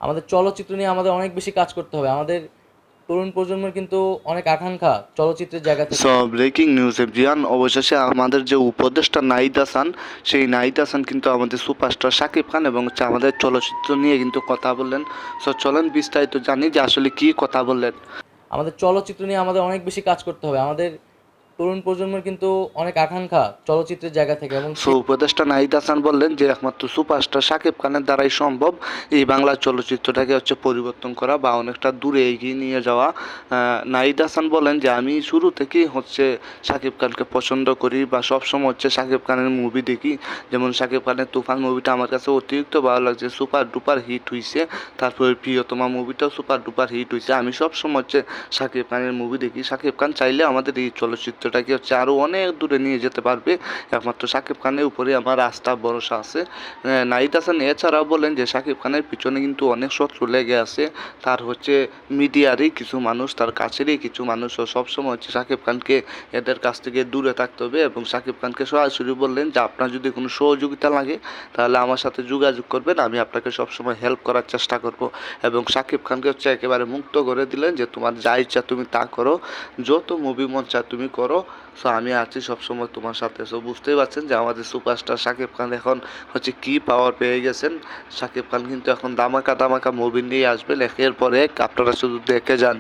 আমাদের চলচ্চিত্র নিয়ে আমাদের অনেক বেশি কাজ করতে হবে। আমাদের তরুণ প্রজন্মের কিন্তু অনেক আকাঙ্ক্ষা চলচ্চিত্রের জায়গা থেকে। সো ব্রেকিং নিউজ এভরিওয়ান, অবশেষে আমাদের যে উপদেষ্টা নাহিদ হাসান, সেই নাহিদ হাসান কিন্তু আমাদের সুপারস্টার শাকিব খান এবং আমাদের চলচ্চিত্র নিয়ে কিন্তু কথা বললেন। সো চলেন বিস্তারিত জানি যে আসলে কি কথা বললেন। আমাদের চলচ্চিত্র নিয়ে আমাদের অনেক বেশি কাজ করতে হবে। আমাদের তরুণ প্রজন্মের কিন্তু অনেক আকাঙ্ক্ষা চলচ্চিত্রের জায়গা থেকে, এবং সো উপদেষ্টা নাহিদ হাসান বললেন যে একমাত্র সুপারস্টার শাকিব খানের দ্বারাই সম্ভব এই বাংলা চলচ্চিত্রটাকে পরিবর্তন করা বা অনেকটা দূরে এগিয়ে নিয়ে যাওয়া। নাহিদ হাসান বলেন যে আমি শুরু থেকেই শাকিব খানকে পছন্দ করি বা সবসময় শাকিব খানের মুভি দেখি। যেমন শাকিব খানের তুফান মুভিটা আমার কাছে অতিরিক্ত ভালো লাগছে, সুপার ডুপার হিট হয়েছে। তারপরে প্রিয়তমা মুভিটাও সুপার ডুপার হিট হয়েছে। আমি সবসময় শাকিব খানের মুভি দেখি। শাকিব খান চাইলে আমাদের এই চলচ্চিত্রটাকে আরও অনেক দূরে নিয়ে যেতে পারবে। একমাত্র শাকিব খানের উপরে আমার আস্থা ভরসা আছে। নাহিদ হাসান এছাড়াও বলেন যে শাকিব খানের পিছনে কিন্তু অনেক শত্রু লেগে আছে। তার মিডিয়ারই কিছু মানুষ, তার কাছেরই কিছু মানুষ সবসময় শাকিব খানকে এদের কাছ থেকে দূরে থাকতে হবে, এবং শাকিব খানকে সরাসরি বললেন যে আপনার যদি কোনো সহযোগিতা লাগে তাহলে আমার সাথে যোগাযোগ করবেন, আমি আপনাকে সবসময় হেল্প করার চেষ্টা করব। এবং শাকিব খানকে একেবারে মুক্ত করে দিলেন যে তোমার যা ইচ্ছা তুমি তা করো, যত মুভি মন চায় তুমি করো। সো আমি আছি সবসময় তোমার সাথে। সো বুঝতেই পারছেন যে আমাদের সুপারস্টার শাকিব খান এখন কি পাওয়ার পেয়ে গেছেন। শাকিব খান কিন্তু এখন ধামাকা ধামাকা মুভি নিয়ে আসবেন একের পর এক, আপনারা শুধু দেখে যান।